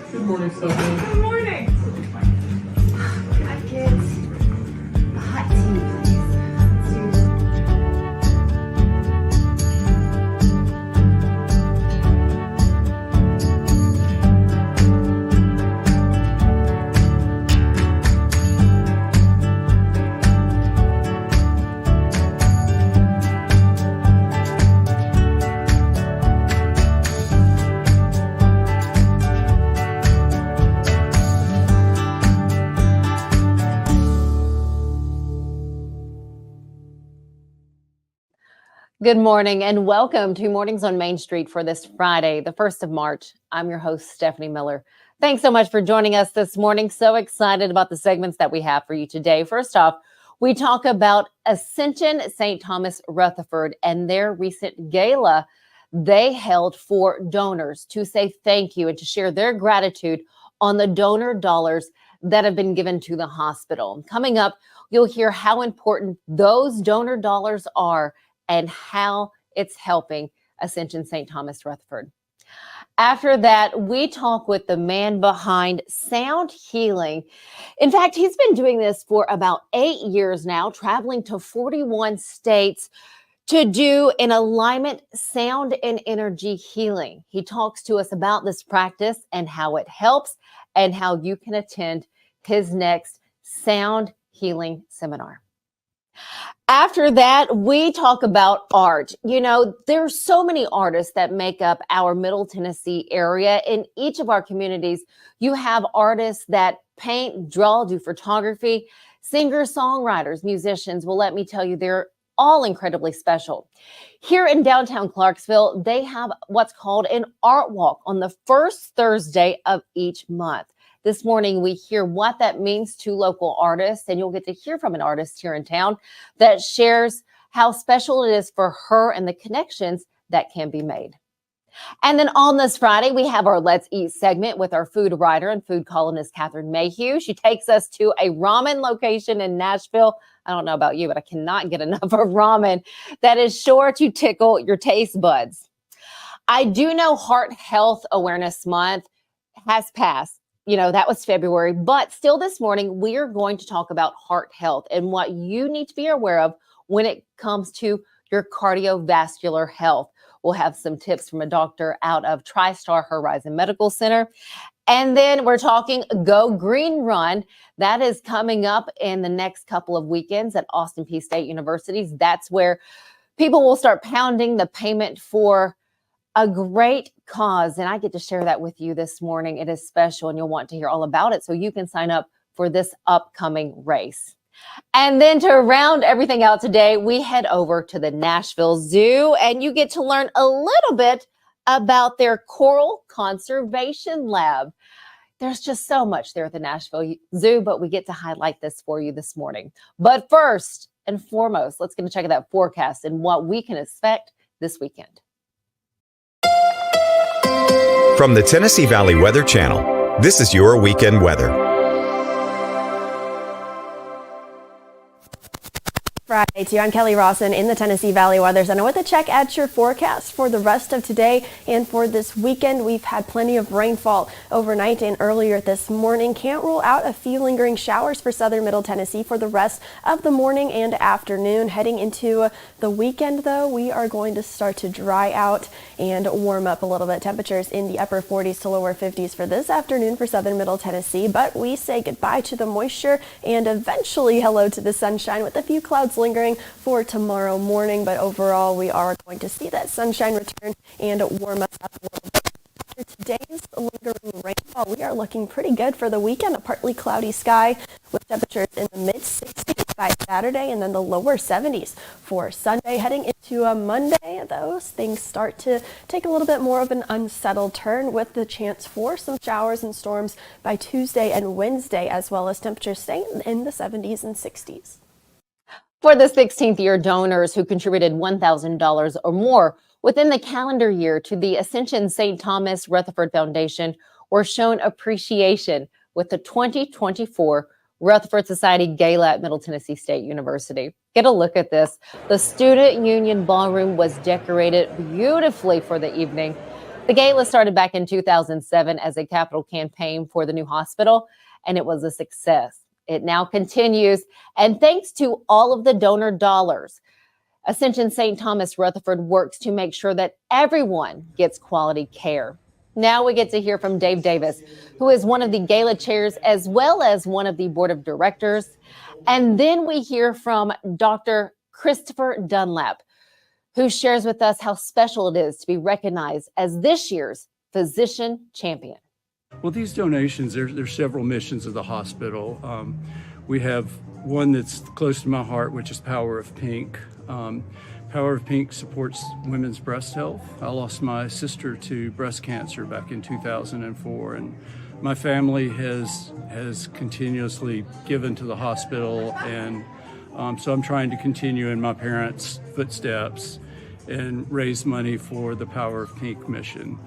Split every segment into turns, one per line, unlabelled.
Good morning, Stephanie.
Good morning.
Hi, kids. A hot tea, please.
Good morning and welcome to Mornings on Main Street for this Friday, the 1st of March. I'm your host, Stefanie Miller. Thanks so much for joining us this morning. So excited about the segments that we have for you today. First off, we talk about Ascension St. Thomas Rutherford and their recent gala they held for donors to say thank you and to share their gratitude on the donor dollars that have been given to the hospital. Coming up, you'll hear how important those donor dollars are and how it's helping Ascension St. Thomas Rutherford. After that, we talk with the man behind Sound Healing. In fact, he's been doing this for about 8 years now, traveling to 41 states to do an alignment, sound, and energy healing. He talks to us about this practice and how it helps and how you can attend his next Sound Healing seminar. After that, we talk about art. You know, there's so many artists that make up our Middle Tennessee area. In each of our communities, you have artists that paint, draw, do photography, singers, songwriters, musicians. Well, let me tell you, they're all incredibly special. Here in downtown Clarksville, they have what's called an Artwalk on the first Thursday of each month. This morning, we hear what that means to local artists, and you'll get to hear from an artist here in town that shares how special it is for her and the connections that can be made. And then on this Friday, we have our Let's Eat segment with our food writer and food columnist, Catherine Mayhew. She takes us to a ramen location in Nashville. I don't know about you, but I cannot get enough of ramen that is sure to tickle your taste buds. I do know Heart Health Awareness Month has passed. You know, that was February, but still this morning, we are going to talk about heart health and what you need to be aware of when it comes to your cardiovascular health. We'll have some tips from a doctor out of TriStar Horizon Medical Center. And then we're talking Go Green Run. That is coming up in the next couple of weekends at Austin Peay State University. That's where people will start pounding the payment for a great cause, and I get to share that with you this morning. It is special, and you'll want to hear all about it, so you can sign up for this upcoming race. And then to round everything out today, we head over to the Nashville Zoo, and you get to learn a little bit about their coral conservation lab. There's just so much there at the Nashville Zoo, but we get to highlight this for you this morning. But first and foremost, let's get a check of that forecast and what we can expect this weekend.
From the Tennessee Valley Weather Channel, this is your weekend weather.
Friday, too. I'm Kelly Rawson in the Tennessee Valley Weather Center with a check at your forecast for the rest of today and for this weekend. We've had plenty of rainfall overnight and earlier this morning. Can't rule out a few lingering showers for southern Middle Tennessee for the rest of the morning and afternoon. Heading into the weekend, though, we are going to start to dry out and warm up a little bit. Temperatures in the upper 40s to lower 50s for this afternoon for southern Middle Tennessee, but we say goodbye to the moisture and eventually hello to the sunshine with a few clouds lingering for tomorrow morning, but overall we are going to see that sunshine return and warm us up a little bit. After today's lingering rainfall, we are looking pretty good for the weekend. A partly cloudy sky with temperatures in the mid-60s by Saturday and then the lower 70s for Sunday. Heading into a Monday, those things start to take a little bit more of an unsettled turn with the chance for some showers and storms by Tuesday and Wednesday, as well as temperatures staying in the 70s and 60s.
For the 16th year, donors who contributed $1,000 or more within the calendar year to the Ascension St. Thomas Rutherford Foundation were shown appreciation with the 2024 Rutherford Society Gala at Middle Tennessee State University. Get a look at this. The Student Union Ballroom was decorated beautifully for the evening. The gala started back in 2007 as a capital campaign for the new hospital, and it was a success. It now continues, and thanks to all of the donor dollars, Ascension St. Thomas Rutherford works to make sure that everyone gets quality care. Now we get to hear from Dave Davis, who is one of the gala chairs as well as one of the board of directors. And then we hear from Dr. Christopher Dunlap, who shares with us how special it is to be recognized as this year's physician champion.
Well, these donations, there's several missions of the hospital. We have one that's close to my heart, which is Power of Pink. Power of Pink supports women's breast health. I lost my sister to breast cancer back in 2004, and my family has continuously given to the hospital, and so I'm trying to continue in my parents' footsteps and raise money for the Power of Pink mission.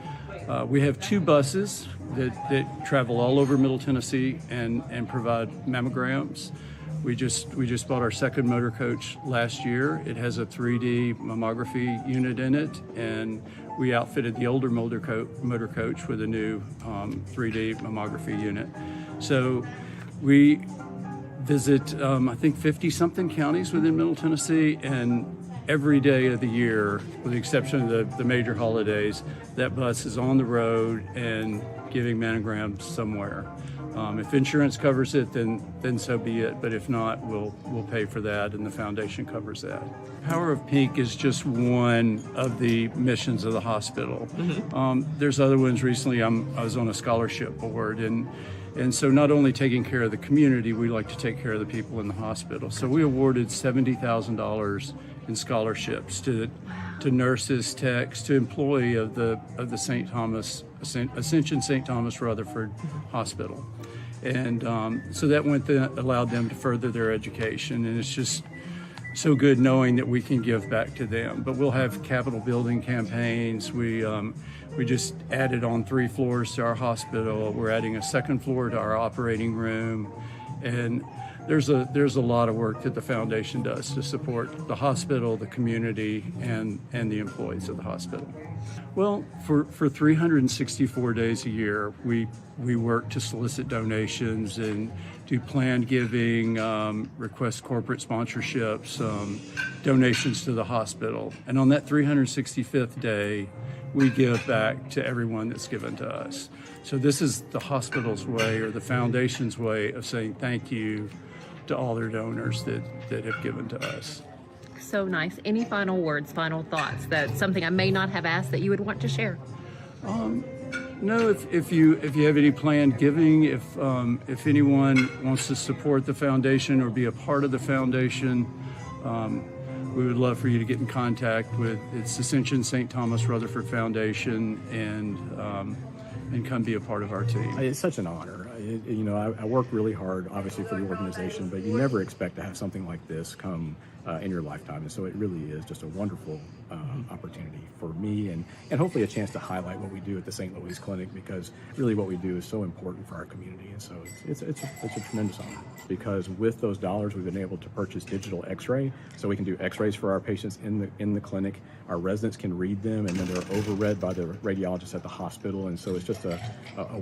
We have 2 buses that travel all over Middle Tennessee and provide mammograms. We just bought our second motor coach last year. It has a 3D mammography unit in it, and we outfitted the older motor coach with a new 3D mammography unit. So we visit, I think, 50-something counties within Middle Tennessee, and every day of the year, with the exception of the major holidays, that bus is on the road and giving mammograms somewhere. If insurance covers it, then so be it. But if not, we'll pay for that, and the foundation covers that. Power of Pink is just one of the missions of the hospital. There's other ones. Recently, I was on a scholarship board, and so not only taking care of the community, we like to take care of the people in the hospital. So we awarded $70,000 in scholarships to nurses, techs, to employee of the St. Thomas Ascension St. Thomas Rutherford Hospital, and so that allowed them to further their education, and it's just so good knowing that we can give back to them. But we'll have capital building campaigns. We just added on 3 floors to our hospital. We're adding a 2nd floor to our operating room, and there's a lot of work that the foundation does to support the hospital, the community, and the employees of the hospital. Well, for 364 days a year, we work to solicit donations and do planned giving, request corporate sponsorships, donations to the hospital. And on that 365th day, we give back to everyone that's given to us. So this is the hospital's way, or the foundation's way, of saying thank you to all their donors that have given to us.
So nice. Any final words, final thoughts, that something I may not have asked that you would want to share?
No, if you have any planned giving, if anyone wants to support the foundation or be a part of the foundation, we would love for you to get in contact with its Ascension St. Thomas Rutherford Foundation and come be a part of our team.
It's such an honor. I work really hard, obviously, for the organization, but you never expect to have something like this come in your lifetime. And so it really is just a wonderful opportunity for me and hopefully a chance to highlight what we do at the St. Louis Clinic, because really what we do is so important for our community. And so it's a tremendous honor, because with those dollars, we've been able to purchase digital x-ray, so we can do x-rays for our patients in the clinic. Our residents can read them, and then they're overread by the radiologists at the hospital. And so it's just a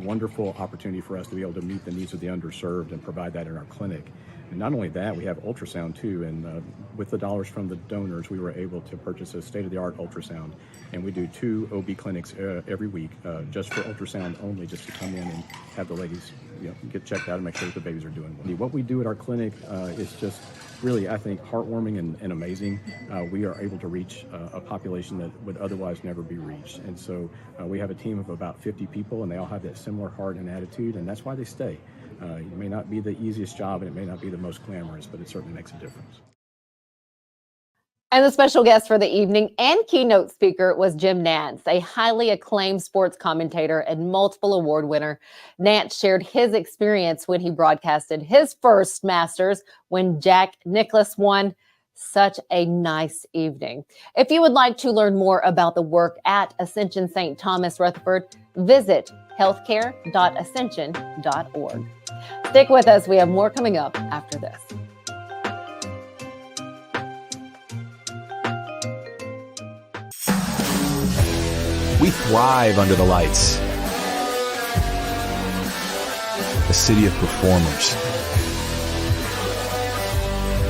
wonderful opportunity for us to be able to meet the needs of the underserved and provide that in our clinic. And not only that, we have ultrasound too, and with the dollars from the donors, we were able to purchase a state-of-the-art ultrasound, and we do 2 OB clinics every week just for ultrasound only, just to come in and have the ladies get checked out and make sure that the babies are doing well. What we do at our clinic is just really, I think, heartwarming and amazing. We are able to reach a population that would otherwise never be reached, and so we have a team of about 50 people, and they all have that similar heart and attitude, and that's why they stay. It may not be the easiest job, and it may not be the most glamorous, but it certainly makes a difference.
And the special guest for the evening and keynote speaker was Jim Nance, a highly acclaimed sports commentator and multiple award winner. Nance shared his experience when he broadcasted his first Masters when Jack Nicklaus won. Such a nice evening. If you would like to learn more about the work at Ascension St. Thomas Rutherford, visit healthcare.ascension.org. Stick with us. We have more coming up after this.
We thrive under the lights. A city of performers,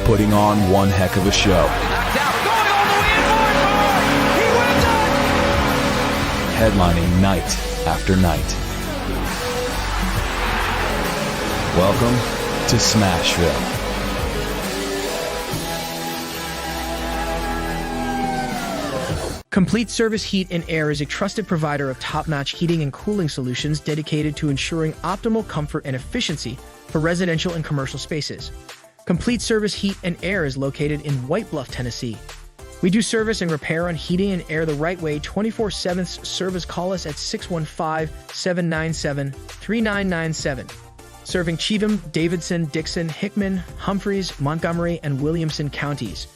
putting on one heck of a show. Headlining night after night. Welcome to Smashville.
Complete Service Heat and Air is a trusted provider of top-notch heating and cooling solutions dedicated to ensuring optimal comfort and efficiency for residential and commercial spaces. Complete Service Heat and Air is located in White Bluff, Tennessee. We do service and repair on heating and air the right way 24/7. Service, call us at 615-797-3997. Serving Cheatham, Davidson, Dickson, Hickman, Humphreys, Montgomery, and Williamson counties.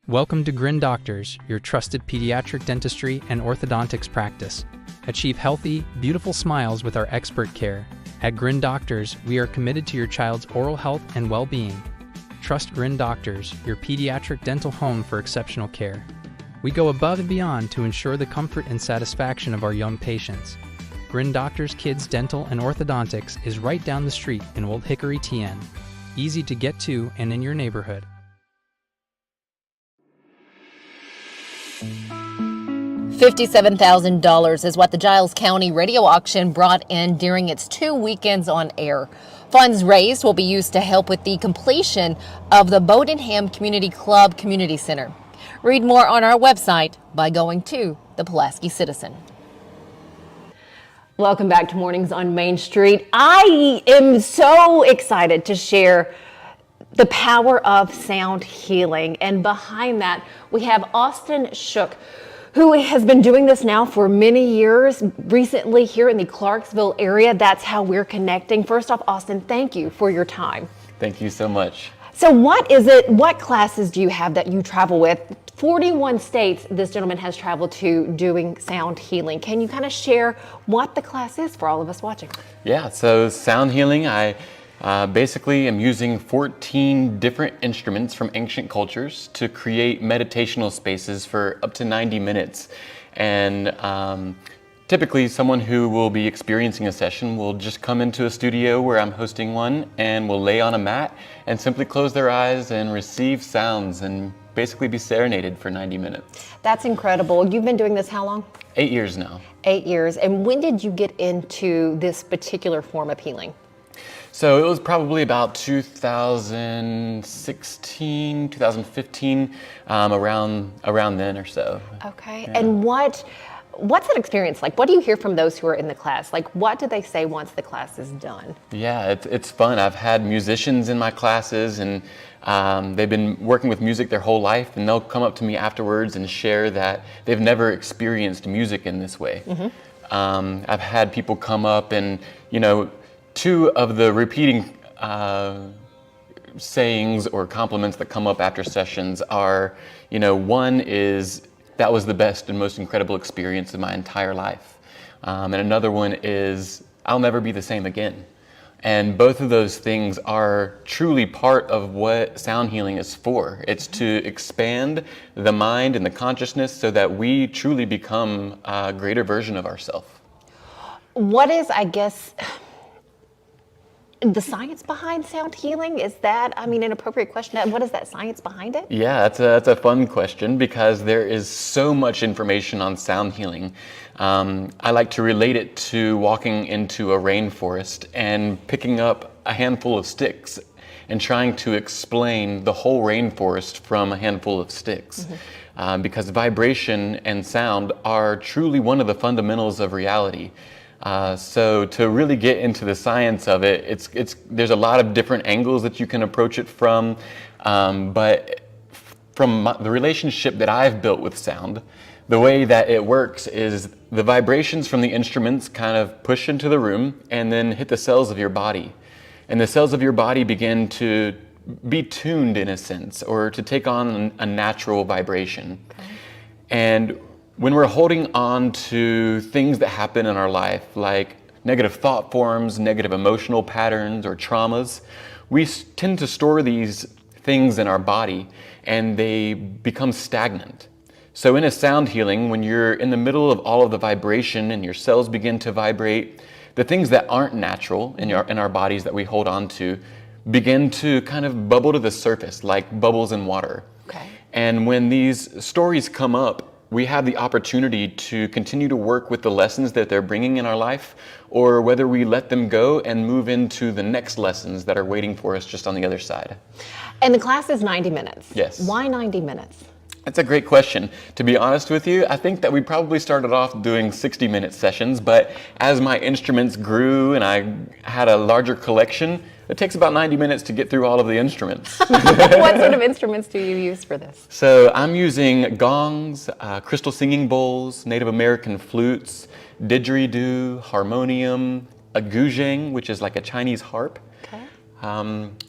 Welcome to Grin Doctors, your trusted pediatric dentistry and orthodontics practice. Achieve healthy, beautiful smiles with our expert care. At Grin Doctors, we are committed to your child's oral health and well-being. Trust Grin Doctors, your pediatric dental home for exceptional care. We go above and beyond to ensure the comfort and satisfaction of our young patients. Grin Doctors Kids Dental and Orthodontics is right down the street in Old Hickory, TN. Easy to get to and in your neighborhood.
$57,000 is what the Giles County radio auction brought in during its 2 weekends on air. Funds raised will be used to help with the completion of the Bodenham Community Club Community Center. Read more on our website by going to the Pulaski Citizen. Welcome back to Mornings on Main Street. I am so excited to share the power of sound healing. And behind that, we have Austin Shook, who has been doing this now for many years, recently here in the Clarksville area. That's how we're connecting. First off, Austin, thank you for your time.
Thank you so much.
So what classes do you have that you travel with? 41 states this gentleman has traveled to doing sound healing. Can you kind of share what the class is for all of us watching?
Yeah, so sound healing, I basically am using 14 different instruments from ancient cultures to create meditational spaces for up to 90 minutes. And typically someone who will be experiencing a session will just come into a studio where I'm hosting one and will lay on a mat and simply close their eyes and receive sounds and basically be serenaded for 90 minutes.
That's incredible. You've been doing this how long?
8 years now.
8 years. And when did you get into this particular form of healing?
So it was probably about 2016, 2015, around then or so.
Okay.
Yeah.
And what's that experience like? What do you hear from those who are in the class? Like, what do they say once the class is done?
Yeah, it's fun. I've had musicians in my classes, and they've been working with music their whole life, and they'll come up to me afterwards and share that they've never experienced music in this way. Mm-hmm. I've had people come up and, two of the repeating sayings or compliments that come up after sessions are, one is, that was the best and most incredible experience of my entire life. And another one is, I'll never be the same again. And both of those things are truly part of what sound healing is for. It's to expand the mind and the consciousness so that we truly become a greater version of ourselves.
What is, I guess, the science behind sound healing? Is that, an appropriate question? What is that science behind it?
Yeah, that's a fun question because there is so much information on sound healing. I like to relate it to walking into a rainforest and picking up a handful of sticks and trying to explain the whole rainforest from a handful of sticks. Mm-hmm. Because vibration and sound are truly one of the fundamentals of reality. So to really get into the science of it, there's a lot of different angles that you can approach it from, but from the relationship that I've built with sound, the way that it works is the vibrations from the instruments kind of push into the room and then hit the cells of your body. And the cells of your body begin to be tuned in a sense, or to take on a natural vibration. Okay. And when we're holding on to things that happen in our life, like negative thought forms, negative emotional patterns, or traumas, we tend to store these things in our body and they become stagnant. So in a sound healing, when you're in the middle of all of the vibration and your cells begin to vibrate, the things that aren't natural in our bodies that we hold on to begin to kind of bubble to the surface like bubbles in water.
Okay.
And when these stories come up, we have the opportunity to continue to work with the lessons that they're bringing in our life, or whether we let them go and move into the next lessons that are waiting for us just on the other side.
And the class is 90 minutes.
Yes.
Why 90 minutes?
That's a great question. To be honest with you, I think that we probably started off doing 60-minute sessions, but as my instruments grew and I had a larger collection, it takes about 90 minutes to get through all of the instruments.
What sort of instruments do you use for this?
So I'm using gongs, crystal singing bowls, Native American flutes, didgeridoo, harmonium, a guzheng, which is like a Chinese harp.
Okay.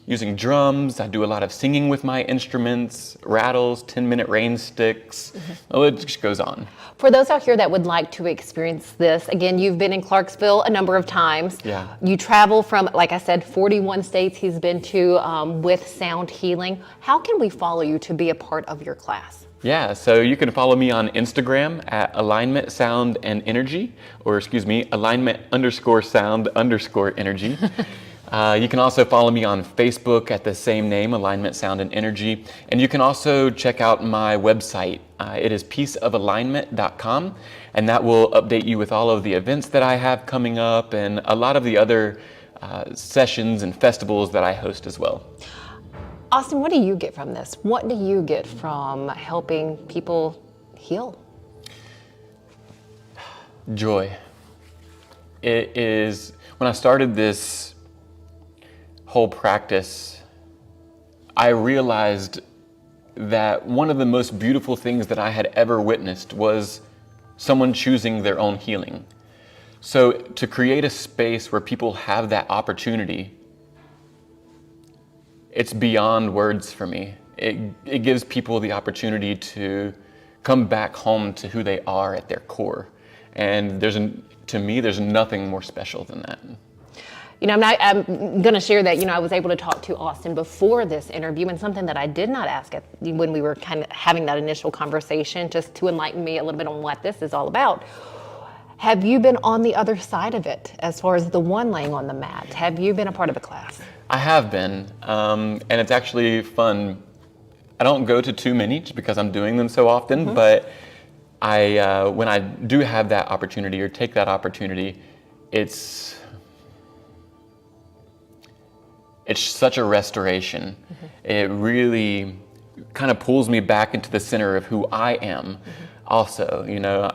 Using drums, I do a lot of singing with my instruments, rattles, 10-minute rain sticks. Oh, it just goes on.
For those out here that would like to experience this, again, you've been in Clarksville a number of times.
Yeah.
You travel from, like I said, 41 states he's been to with sound healing. How can we follow you to be a part of your class?
Yeah, so you can follow me on Instagram at alignment sound and energy, or excuse me, alignment_sound_energy. You can also follow me on Facebook at the same name, Alignment, Sound, and Energy. And you can also check out my website. It is peaceofalignment.com, and that will update you with all of the events that I have coming up and a lot of the other sessions and festivals that I host as well.
Austin, what do you get from this? What do you get from helping people heal?
Joy. It is, when I started this whole practice, I realized that one of the most beautiful things that I had ever witnessed was someone choosing their own healing. So to create a space where people have that opportunity, it's beyond words for me. It gives people the opportunity to come back home to who they are at their core. And to me, there's nothing more special than that.
You know, I'm going to share that, I was able to talk to Austin before this interview, and something that I did not ask when we were kind of having that initial conversation, just to enlighten me a little bit on what this is all about. Have you been on the other side of it as far as the one laying on the mat? Have you been a part of a class?
I have been, and it's actually fun. I don't go to too many just because I'm doing them so often, but when I do have that opportunity or take that opportunity, it's such a restoration. It really kind of pulls me back into the center of who I am. Also,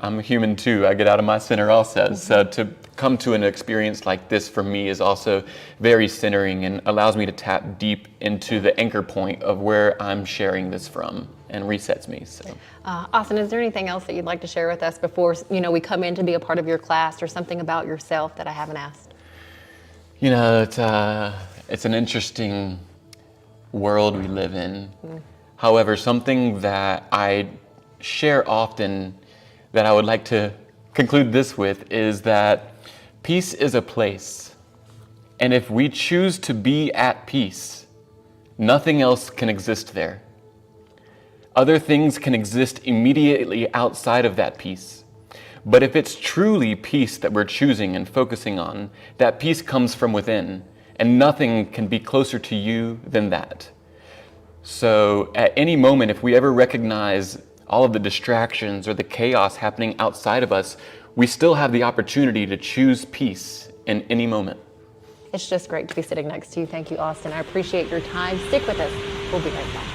I'm a human too. I get out of my center also. So to come to an experience like this for me is also very centering and allows me to tap deep into the anchor point of where I'm sharing this from and resets me. So,
Austin, is there anything else that you'd like to share with us before we come in to be a part of your class, or something about yourself that I haven't asked?
It's an interesting world we live in. However, something that I share often that I would like to conclude this with is that peace is a place. And if we choose to be at peace, nothing else can exist there. Other things can exist immediately outside of that peace. But if it's truly peace that we're choosing and focusing on, that peace comes from within. And nothing can be closer to you than that. So at any moment, if we ever recognize all of the distractions or the chaos happening outside of us, we still have the opportunity to choose peace in any moment.
It's just great to be sitting next to you. Thank you, Austin. I appreciate your time. Stick with us. We'll be right back.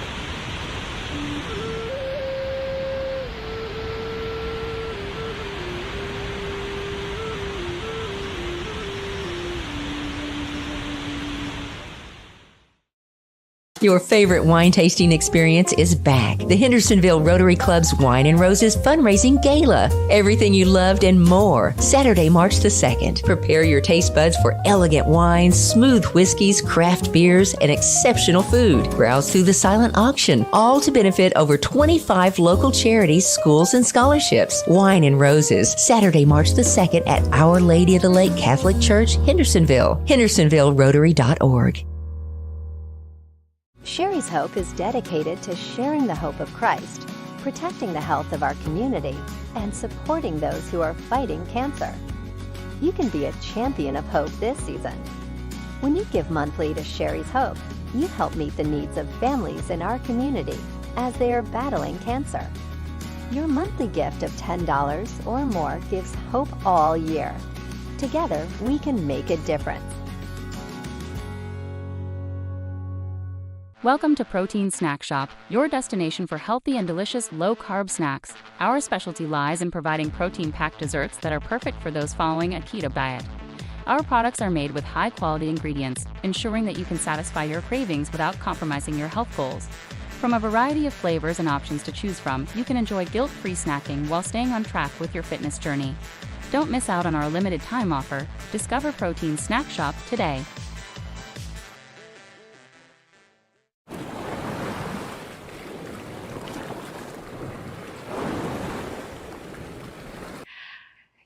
Your favorite wine tasting experience is back. The Hendersonville Rotary Club's Wine and Roses Fundraising Gala. Everything you loved and more. Saturday, March the 2nd. Prepare your taste buds for elegant wines, smooth whiskeys, craft beers, and exceptional food. Browse through the silent auction, all to benefit over 25 local charities, schools, and scholarships. Wine and Roses, Saturday, March the 2nd at Our Lady of the Lake Catholic Church, Hendersonville. HendersonvilleRotary.org.
Sherry's Hope is dedicated to sharing the hope of Christ, protecting the health of our community, and supporting those who are fighting cancer. You can be a champion of hope this season. When you give monthly to Sherry's Hope, you help meet the needs of families in our community as they are battling cancer. Your monthly gift of $10 or more gives hope all year. Together, we can make a difference.
Welcome to Protein Snack Shop, your destination for healthy and delicious low-carb snacks. Our specialty lies in providing protein-packed desserts that are perfect for those following a keto diet. Our products are made with high-quality ingredients, ensuring that you can satisfy your cravings without compromising your health goals. From a variety of flavors and options to choose from, you can enjoy guilt-free snacking while staying on track with your fitness journey. Don't miss out on our limited time offer. Discover Protein Snack Shop today.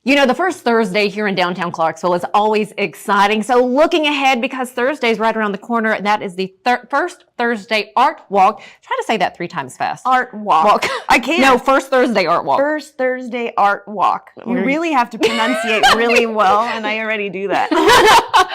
You know, the first Thursday here in downtown Clarksville is always exciting. So looking ahead, because Thursday's right around the corner, that is the first Thursday Art Walk. Try to say that 3 times fast.
Art Walk.
I can't. No, first Thursday Art Walk.
First Thursday Art Walk. You really have to pronunciate really well, and I already do that.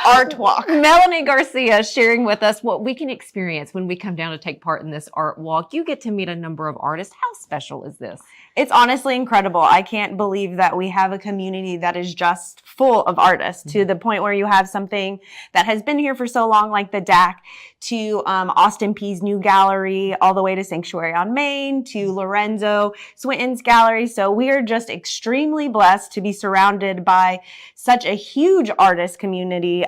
Art Walk.
Melanie Garcia sharing with us what we can experience when we come down to take part in this Art Walk. You get to meet a number of artists. How special is this?
It's honestly incredible. I can't believe that we have a community that is just full of artists, to the point where you have something that has been here for so long, like the DAC, to Austin Peay's new gallery, all the way to Sanctuary on Main, to Lorenzo Swinton's gallery. So we are just extremely blessed to be surrounded by such a huge artist community,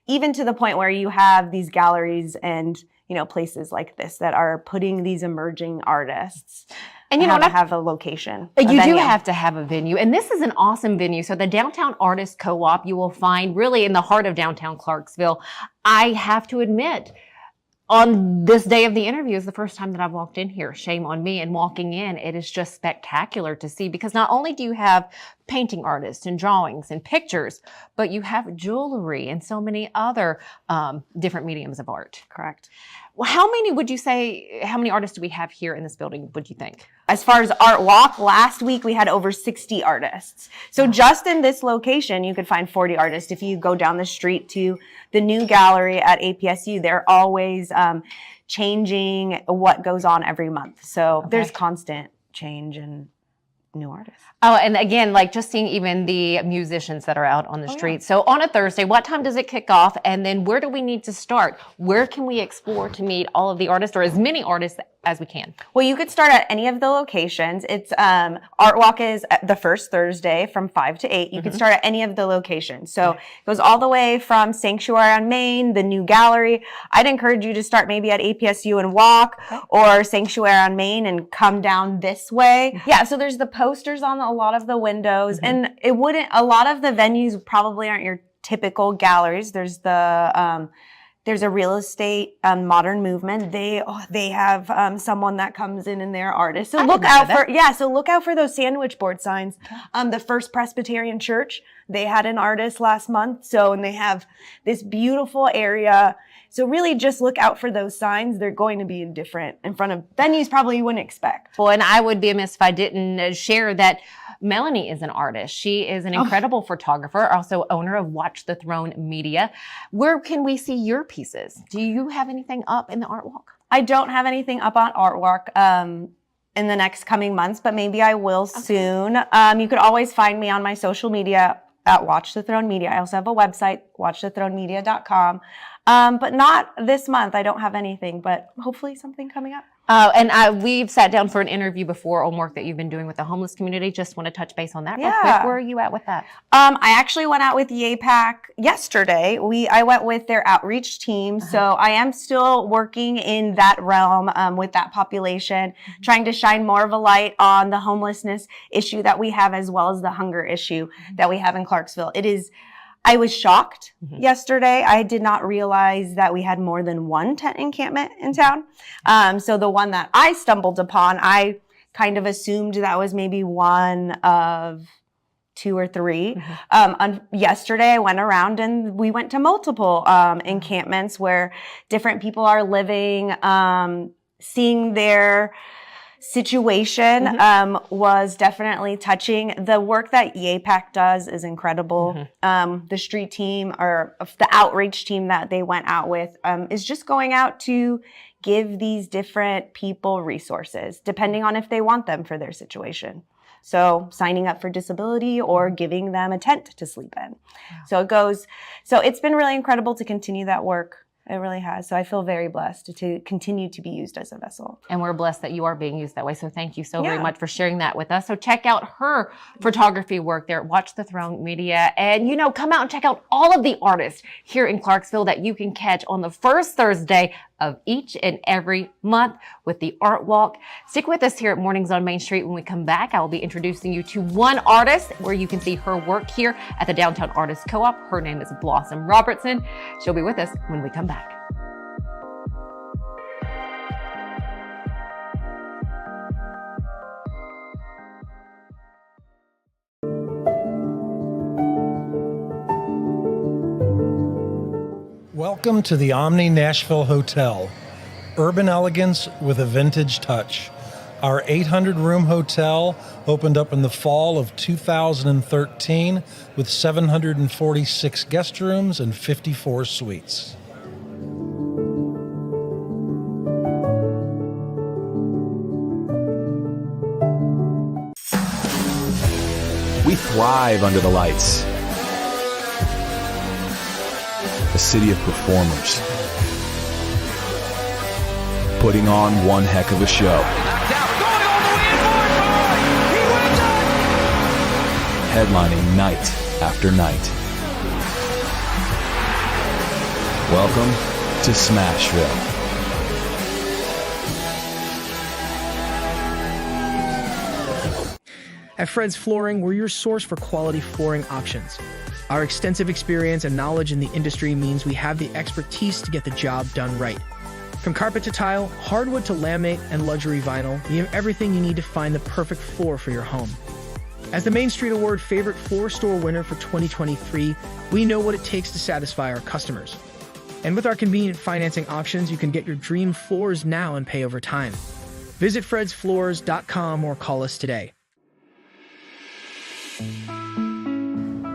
even to the point where you have these galleries and, you know, places like this that are putting these emerging artists.
And you know,
to have a location.
You do have to have a venue. And this is an awesome venue. So the Downtown Artist Co-op you will find really in the heart of downtown Clarksville. I have to admit, on this day of the interview is the first time that I've walked in here. Shame on me. And walking in, it is just spectacular to see, because not only do you have painting artists and drawings and pictures, but you have jewelry and so many other different mediums of art.
Correct.
Well, how many artists do we have here in this building, would you think?
As far as Art Walk, last week we had over 60 artists. So just in this location, you could find 40 artists. If you go down the street to the new gallery at APSU, they're always changing what goes on every month. So there's constant change and new artists.
Oh, and again, like just seeing even the musicians that are out on the street. Yeah. So on a Thursday, what time does it kick off? And then where do we need to start? Where can we explore to meet all of the artists, or as many artists as we can?
Well, you could start at any of the locations. It's Art Walk is the first Thursday from 5 to 8. You can start at any of the locations. So it goes all the way from Sanctuary on Main, the new gallery. I'd encourage you to start maybe at APSU and walk, or Sanctuary on Main and come down this way. Yeah, so there's the posters on a lot of the windows, and a lot of the venues probably aren't your typical galleries. There's a real estate modern movement. They have someone that comes in and they're artists. So look out for those sandwich board signs. The First Presbyterian Church, they had an artist last month. And they have this beautiful area. So really just look out for those signs. They're going to be in front of venues probably you wouldn't expect.
Well, and I would be amiss if I didn't share that Melanie is an artist. She is an incredible photographer, also owner of Watch the Throne Media. Where can we see your pieces? Do you have anything up in the Art Walk?
I don't have anything up on Art Walk in the next coming months, but maybe I will soon. You could always find me on my social media at Watch the Throne Media. I also have a website, watchthethronemedia.com. But not this month. I don't have anything, but hopefully something coming up.
We've sat down for an interview before on work that you've been doing with the homeless community. Just want to touch base on that real quick. Where are you at with that?
I actually went out with YAPAC yesterday. I went with their outreach team. So I am still working in that realm with that population, trying to shine more of a light on the homelessness issue that we have, as well as the hunger issue that we have in Clarksville. I was shocked yesterday. I did not realize that we had more than one tent encampment in town. So the one that I stumbled upon, I kind of assumed that was maybe one of 2 or 3. Yesterday I went around and we went to multiple encampments where different people are living, seeing their
situation was definitely touching. The work that YAPAC does is incredible. The street team, or the outreach team that they went out with, is just going out to give these different people resources, depending on if they want them for their situation. So signing up for disability or giving them a tent to sleep in. So it's been really incredible to continue that work. It really has. So I feel very blessed to continue to be used as a vessel.
And we're blessed that you are being used that way. So thank you so very much for sharing that with us. So check out her photography work there at Watch the Throne Media. And, come out and check out all of the artists here in Clarksville that you can catch on the first Thursday of each and every month with the Artwalk. Stick with us here at Mornings on Main Street. When we come back, I will be introducing you to one artist where you can see her work here at the Downtown Artists Co-op. Her name is Blossom Robertson. She'll be with us when we come back.
Welcome to the Omni Nashville Hotel. Urban elegance with a vintage touch. Our 800-room hotel opened up in the fall of 2013 with 746 guest rooms and 54 suites.
We thrive under the lights. A city of performers, putting on one heck of a show. Headlining night after night. Welcome to Smashville.
At Fred's Flooring, we're your source for quality flooring options. Our extensive experience and knowledge in the industry means we have the expertise to get the job done right. From carpet to tile, hardwood to laminate, and luxury vinyl, we have everything you need to find the perfect floor for your home. As the Main Street Award Favorite Floor Store winner for 2023, we know what it takes to satisfy our customers. And with our convenient financing options, you can get your dream floors now and pay over time. Visit fredsfloors.com or call us today.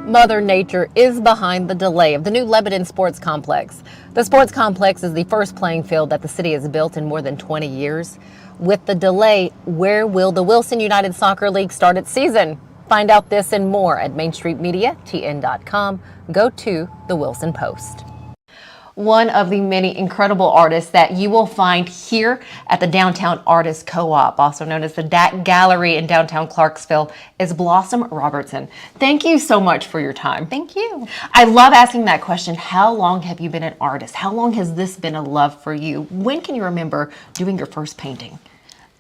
Mother Nature is behind the delay of the new Lebanon Sports Complex. The sports complex is the first playing field that the city has built in more than 20 years. With the delay, where will the Wilson United Soccer League start its season? Find out this and more at MainStreetMediaTN.com. Go to the Wilson Post. One of the many incredible artists that you will find here at the Downtown Artists Co-op, also known as the DAC Gallery in downtown Clarksville, is Blossom Robertson. Thank you so much for your time.
Thank you.
I love asking that question. How long have you been an artist? How long has this been a love for you? When can you remember doing your first painting?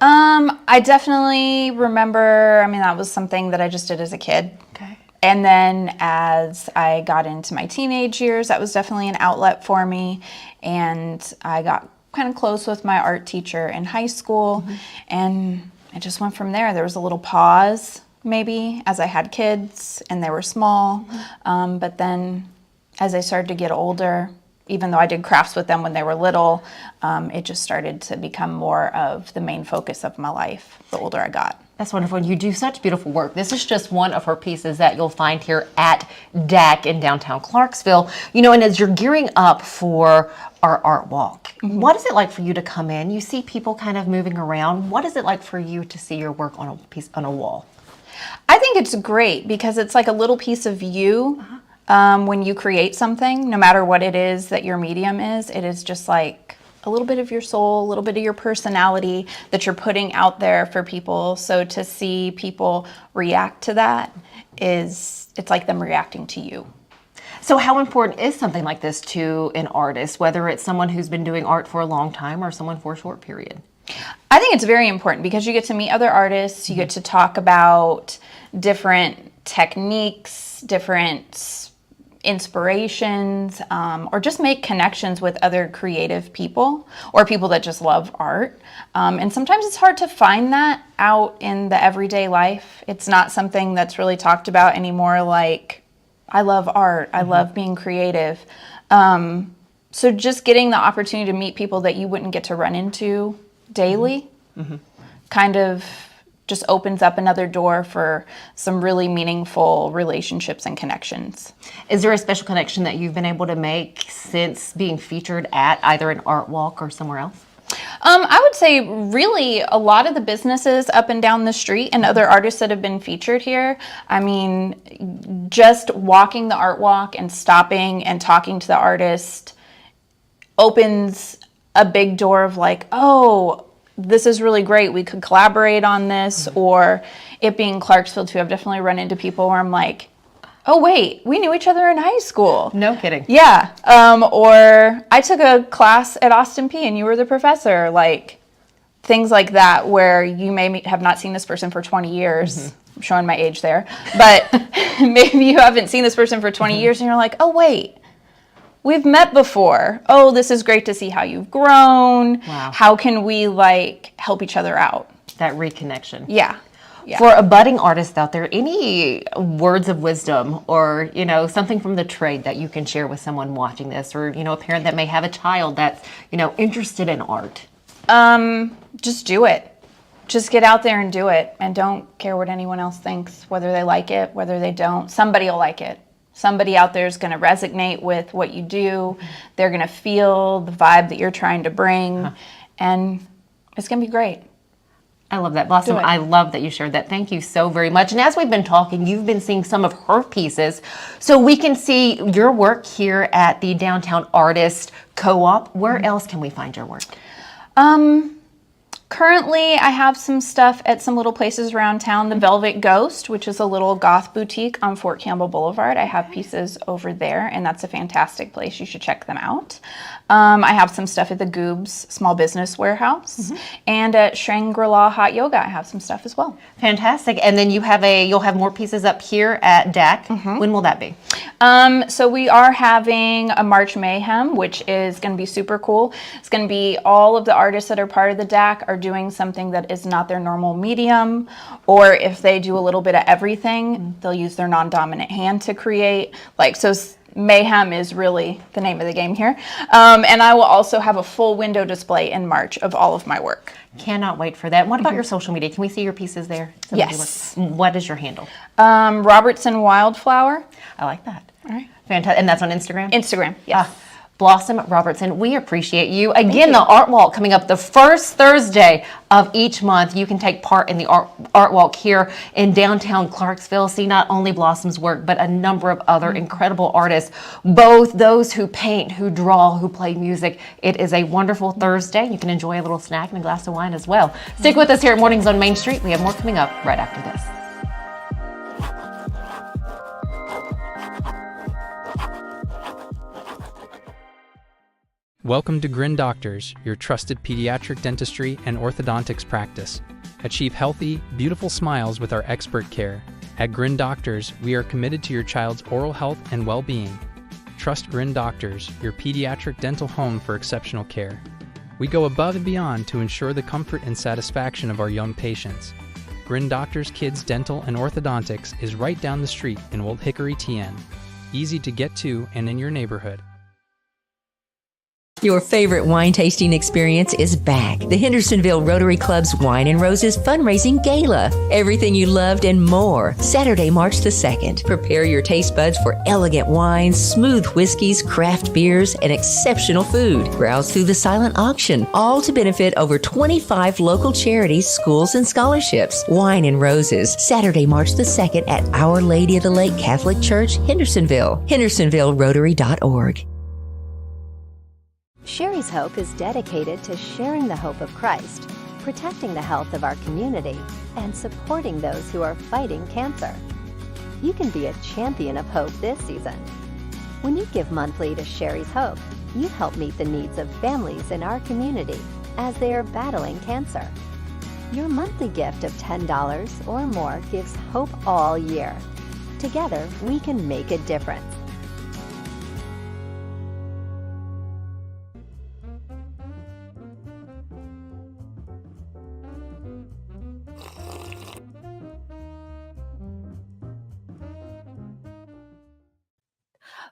I definitely remember, that was something that I just did as a kid.
Okay.
And then as I got into my teenage years, that was definitely an outlet for me. And I got kind of close with my art teacher in high school. And I just went from there. There was a little pause, maybe, as I had kids and they were small. But then as I started to get older, even though I did crafts with them when they were little, it just started to become more of the main focus of my life the older I got.
That's wonderful. And you do such beautiful work. This is just one of her pieces that you'll find here at DAC in downtown Clarksville. And as you're gearing up for our art walk, what is it like for you to come in? You see people kind of moving around. What is it like for you to see your work on a wall?
I think it's great because it's like a little piece of you. When you create something, no matter what it is that your medium is, it is just like a little bit of your soul, a little bit of your personality that you're putting out there for people. So to see people react to that it's like them reacting to you.
So how important is something like this to an artist, whether it's someone who's been doing art for a long time or someone for a short period?
I think it's very important because you get to meet other artists, you get to talk about different techniques, different inspirations, or just make connections with other creative people or people that just love art. And sometimes it's hard to find that out in the everyday life. It's not something that's really talked about anymore, like, I love art, I love being creative. So just getting the opportunity to meet people that you wouldn't get to run into daily kind of just opens up another door for some really meaningful relationships and connections.
Is there a special connection that you've been able to make since being featured at either an Artwalk or somewhere else?
I would say really a lot of the businesses up and down the street and other artists that have been featured here. I mean, just walking the Artwalk and stopping and talking to the artist opens a big door of like, oh, this is really great. We could collaborate on this. Or it being Clarksville too, I've definitely run into people where I'm like, oh wait, we knew each other in high school.
No kidding.
Yeah. Or I took a class at Austin P and you were the professor. Like things like that where you may have not seen this person for 20 years. I'm showing my age there. But maybe you haven't seen this person for 20 years and you're like, oh wait, we've met before. Oh, this is great to see how you've grown.
Wow.
How can we like help each other out?
That reconnection.
Yeah.
For a budding artist out there, any words of wisdom or, you know, something from the trade that you can share with someone watching this, or, you know, a parent that may have a child that's, you know, interested in art?
Just do it. Just get out there and do it, and don't care what anyone else thinks, whether they like it, whether they don't. Somebody will like it. Somebody out there is going to resonate with what you do. They're going to feel the vibe that you're trying to bring, and it's going to be great.
I love that, Blossom. I love that you shared that. Thank you so very much. And as we've been talking, you've been seeing some of her pieces. So we can see your work here at the Downtown Artist Co-op. Where else can we find your work?
Currently, I have some stuff at some little places around town. The Velvet Ghost, which is a little goth boutique on Fort Campbell Boulevard. I have pieces over there, and that's a fantastic place. You should check them out. I have some stuff at the Goobs Small Business Warehouse, and at Shangri-La Hot Yoga, I have some stuff as well.
Fantastic. And then you'll have more pieces up here at DAC. When will that be?
So we are having a March Mayhem, which is going to be super cool. It's going to be all of the artists that are part of the DAC are doing something that is not their normal medium, or if they do a little bit of everything, they'll use their non-dominant hand to create. Like, so Mayhem is really the name of the game here. And I will also have a full window display in March of all of my work.
Cannot wait for that. What about your social media? Can we see your pieces there?
Yes.
What is your handle?
Robertson Wildflower.
I like that.
All right.
Fantastic. And that's on Instagram?
Instagram, yes.
Blossom Robertson, we appreciate you. Again, the Art Walk coming up the first Thursday of each month. You can take part in the Art Walk here in downtown Clarksville. See not only Blossom's work, but a number of other incredible artists, both those who paint, who draw, who play music. It is a wonderful Thursday. You can enjoy a little snack and a glass of wine as well. Stick with us here at Mornings on Main Street. We have more coming up right after this.
Welcome to Grin Doctors, your trusted pediatric dentistry and orthodontics practice. Achieve healthy, beautiful smiles with our expert care. At Grin Doctors, we are committed to your child's oral health and well-being. Trust Grin Doctors, your pediatric dental home for exceptional care. We go above and beyond to ensure the comfort and satisfaction of our young patients. Grin Doctors Kids Dental and Orthodontics is right down the street in Old Hickory, TN. Easy to get to and in your neighborhood.
Your favorite wine tasting experience is back. The Hendersonville Rotary Club's Wine and Roses Fundraising Gala. Everything you loved and more. Saturday, March the 2nd. Prepare your taste buds for elegant wines, smooth whiskeys, craft beers, and exceptional food. Browse through the silent auction, all to benefit over 25 local charities, schools, and scholarships. Wine and Roses, Saturday, March the 2nd at Our Lady of the Lake Catholic Church, Hendersonville. HendersonvilleRotary.org.
Sherry's Hope is dedicated to sharing the hope of Christ, protecting the health of our community, and supporting those who are fighting cancer. You can be a champion of hope this season. When you give monthly to Sherry's Hope, you help meet the needs of families in our community as they are battling cancer. Your monthly gift of $10 or more gives hope all year. Together, we can make a difference.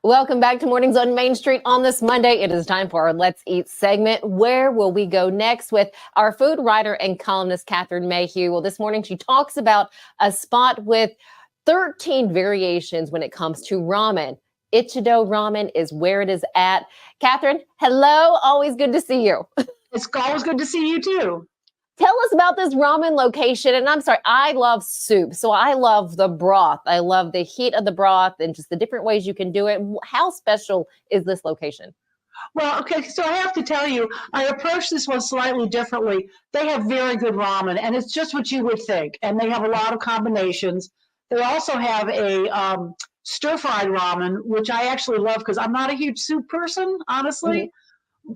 Welcome back to Mornings on Main Street on this Monday. It is time for our Let's Eat segment. Where will we go next with our food writer and columnist, Catherine Mayhew? Well, this morning she talks about a spot with 13 variations when it comes to ramen. Ichiddo Ramen is where it is at. Catherine, hello. Always good to see you.
It's always good to see you too.
Tell us about this ramen location. And I'm sorry, I love soup. So I love the broth. I love the heat of the broth and just the different ways you can do it. How special is this location?
Well, okay, so I have to tell you, I approached this one slightly differently. They have very good ramen, and it's just what you would think. And they have a lot of combinations. They also have a stir-fried ramen, which I actually love because I'm not a huge soup person, honestly. Mm-hmm.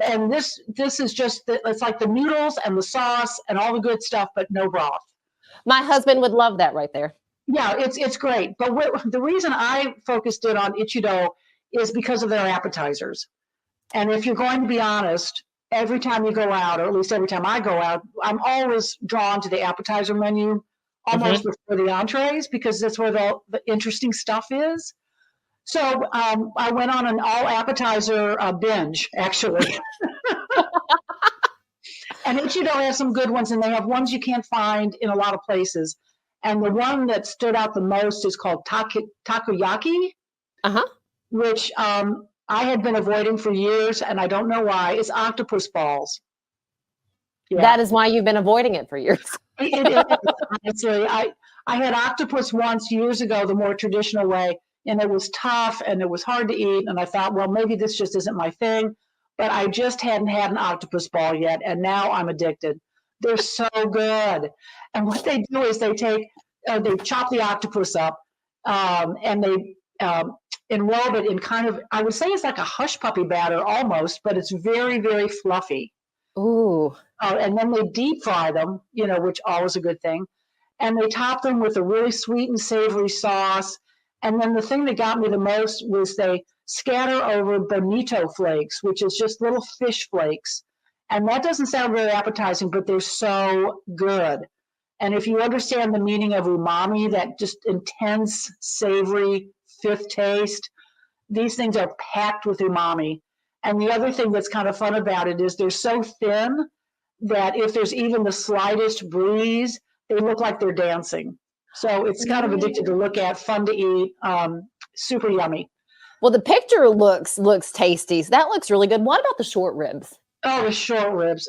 And this is just, it's like the noodles and the sauce and all the good stuff, but no broth.
My husband would love that right there.
Yeah, it's great. But the reason I focused in on Ichiddo is because of their appetizers. And if you're going to be honest, every time you go out, or at least every time I go out, I'm always drawn to the appetizer menu almost before the entrees because that's where the interesting stuff is. So I went on an all appetizer binge, actually. And Ichiddo has some good ones, and they have ones you can't find in a lot of places. And the one that stood out the most is called takoyaki, which I had been avoiding for years, and I don't know why. It's octopus balls.
Yeah. That is why you've been avoiding it for years.
It is, honestly. I had octopus once years ago, the more traditional way. And it was tough and it was hard to eat. And I thought, well, maybe this just isn't my thing. But I just hadn't had an octopus ball yet. And now I'm addicted. They're so good. And what they do is they chop the octopus up and they enrobe it in kind of, I would say it's like a hush puppy batter almost, but it's very, very fluffy.
Ooh.
And then they deep fry them, which always a good thing. And they top them with a really sweet and savory sauce. And then the thing that got me the most was they scatter over bonito flakes, which is just little fish flakes. And that doesn't sound very appetizing, but they're so good. And if you understand the meaning of umami, that just intense, savory fifth taste, these things are packed with umami. And the other thing that's kind of fun about it is they're so thin that if there's even the slightest breeze, they look like they're dancing. So it's kind of addictive to look at, fun to eat, super yummy.
Well, the picture looks tasty. So that looks really good. What about the short ribs?
Oh, the short ribs.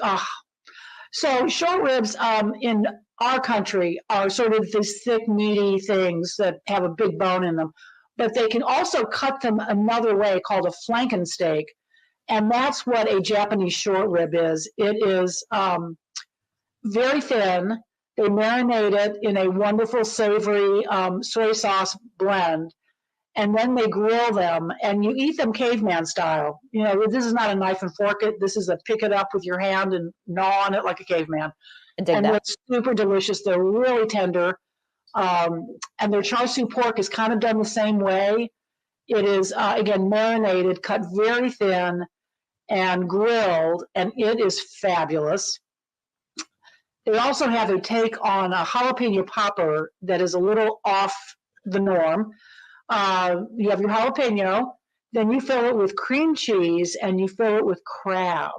So short ribs in our country are sort of these thick, meaty things that have a big bone in them. But they can also cut them another way called a flankensteak. And that's what a Japanese short rib is. It is very thin. They marinate it in a wonderful savory soy sauce blend, and then they grill them, and you eat them caveman style. This is not a knife and fork it. This is a pick it up with your hand and gnaw on it like a caveman. And it's super delicious. They're really tender, and their char siu pork is kind of done the same way. It is, again, marinated, cut very thin, and grilled, and it is fabulous. They also have a take on a jalapeno popper that is a little off the norm. You have your jalapeno, then you fill it with cream cheese, and you fill it with crab.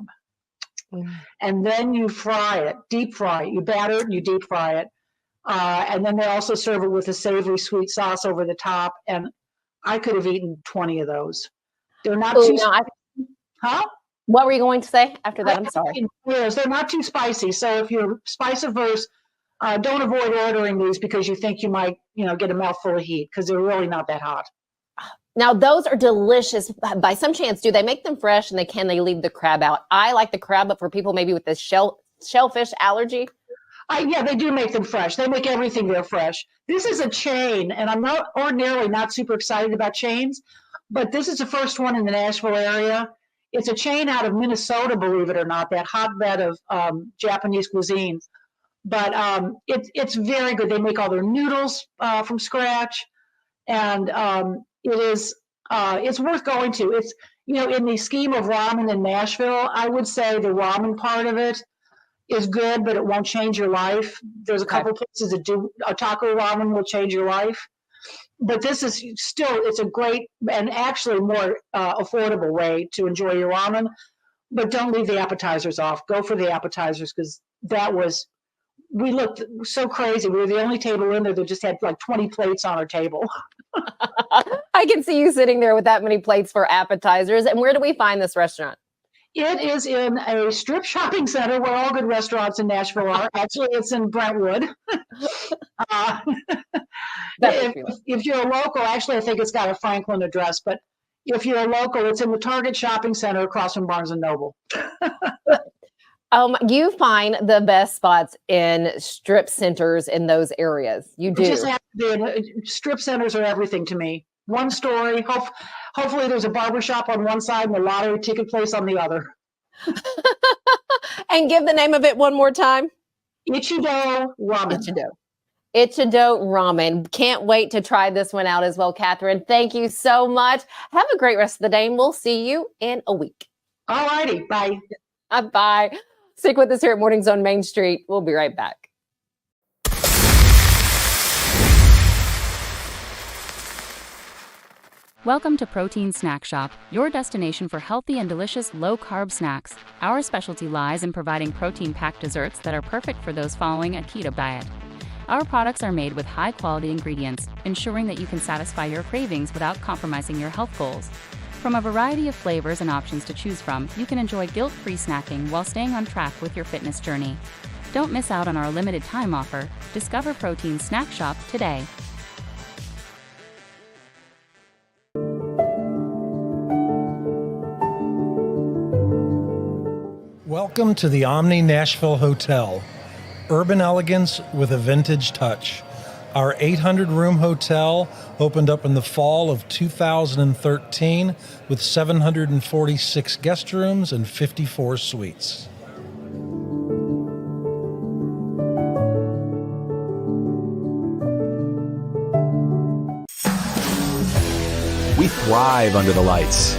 And then you fry it, deep fry it. You batter it and you deep fry it. And then they also serve it with a savory sweet sauce over the top. And I could have eaten 20 of those. They're not too Huh?
What were you going to say after that? I'm sorry.
Yes, they're not too spicy. So if you're spice averse, don't avoid ordering these because you think you might, get a mouthful of heat because they're really not that hot.
Now, those are delicious. By some chance, do they make them fresh and can they leave the crab out? I like the crab, but for people maybe with this shellfish allergy.
Yeah, they do make them fresh. They make everything there fresh. This is a chain, and I'm ordinarily not super excited about chains, but this is the first one in the Nashville area. It's a chain out of Minnesota, believe it or not, that hotbed of Japanese cuisine. But it's very good. They make all their noodles from scratch, and it's worth going to. It's in the scheme of ramen in Nashville, I would say the ramen part of it is good, but it won't change your life. There's a couple places that do a taco ramen will change your life. but this is still, it's a great and actually more affordable way to enjoy your ramen. But don't leave the appetizers off. Go for the appetizers because we looked so crazy. We were the only table in there that just had like 20 plates on our table.
I can see you sitting there with that many plates for appetizers. And where do we find this restaurant?
It is in a strip shopping center where all good restaurants in Nashville are. Actually, it's in Brentwood. If you're a local, actually, I think it's got a Franklin address, but if you're a local, it's in the Target shopping center across from Barnes & Noble.
You find the best spots in strip centers in those areas. You do.
It just has to be. Strip centers are everything to me. One story. Hopefully there's a barbershop on one side and a lottery ticket place on the other.
And give the name of it one more time.
Ichiddo Ramen.
Ichiddo Ramen. Can't wait to try this one out as well, Catherine. Thank you so much. Have a great rest of the day, and we'll see you in a week.
All righty. Bye.
Bye. Stick with us here at Mornings on Main Street. We'll be right back.
Welcome to Protein Snack Shop, your destination for healthy and delicious low-carb snacks. Our specialty lies in providing protein-packed desserts that are perfect for those following a keto diet. Our products are made with high-quality ingredients, ensuring that you can satisfy your cravings without compromising your health goals. From a variety of flavors and options to choose from, you can enjoy guilt-free snacking while staying on track with your fitness journey. Don't miss out on our limited time offer. Discover Protein Snack Shop today.
Welcome to the Omni Nashville Hotel. Urban elegance with a vintage touch. Our 800-room hotel opened up in the fall of 2013 with 746 guest rooms and 54 suites.
We thrive under the lights.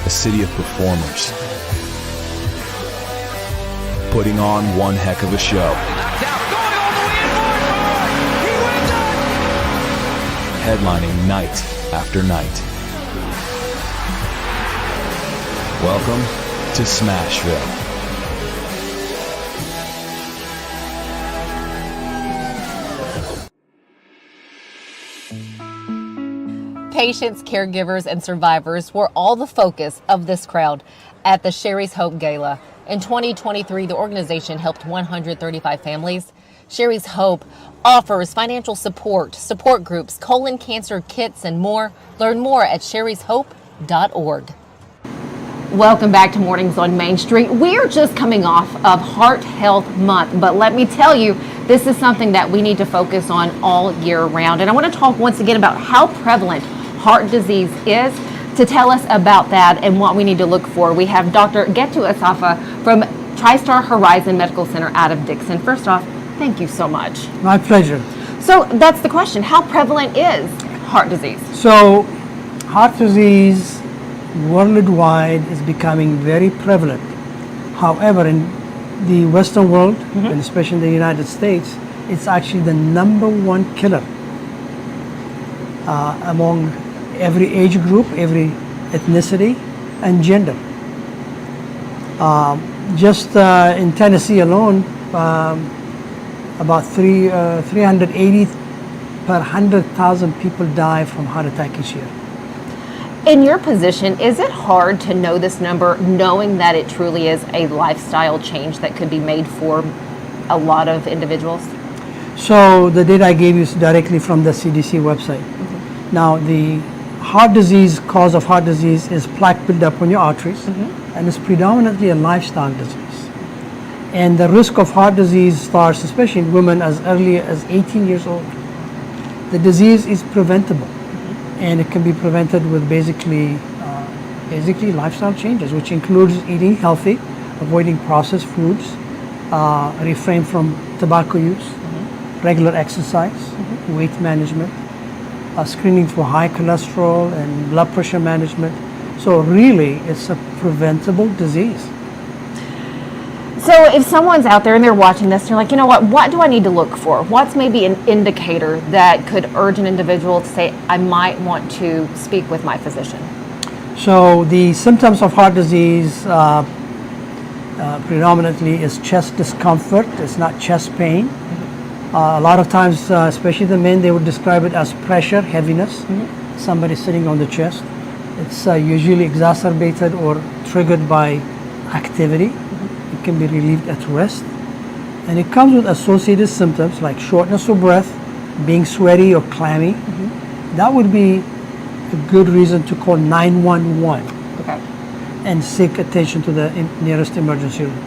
A city of performers, putting on one heck of a show. Headlining night after night. Welcome to Smashville.
Patients, caregivers, and survivors were all the focus of this crowd at the Sherry's Hope Gala. In 2023, the organization helped 135 families. Sherry's Hope offers financial support, support groups, colon cancer kits, and more. Learn more at sherryshope.org. Welcome back to Mornings on Main Street. We're just coming off of Heart Health Month, but let me tell you, this is something that we need to focus on all year round. And I want to talk once again about how prevalent heart disease is. To tell us about that and what we need to look for, we have Dr. Getu Assefa from TriStar Horizon Medical Center out of Dickson. First off, thank you so much.
My pleasure.
So that's the question. How prevalent is heart disease?
So heart disease worldwide is becoming very prevalent. However, in the Western world, and especially in the United States, it's actually the -- 1 killer among every age group, every ethnicity, and gender. Just in Tennessee alone, about 380 per 100,000 people die from heart attack each year.
In your position, is it hard to know this number, knowing that it truly is a lifestyle change that could be made for a lot of individuals?
So the data I gave you is directly from the CDC website. Now, the heart disease, cause of heart disease is plaque buildup on your arteries, and it's predominantly a lifestyle disease. And the risk of heart disease starts, especially in women, as early as 18 years old. The disease is preventable, and it can be prevented with basically lifestyle changes, which includes eating healthy, avoiding processed foods, refrain from tobacco use, regular exercise, weight management, screening for high cholesterol and blood pressure management. So really, it's a preventable disease.
So if someone's out there and they're watching this, they're like, you know what do I need to look for? What's maybe an indicator that could urge an individual to say, I might want to speak with my physician?
So the symptoms of heart disease predominantly is chest discomfort. It's not chest pain. A lot of times, especially the men, they would describe it as pressure, heaviness. Somebody sitting on the chest. It's usually exacerbated or triggered by activity. It can be relieved at rest. And it comes with associated symptoms like shortness of breath, being sweaty or clammy. That would be a good reason to call 911 and seek attention to the nearest emergency room.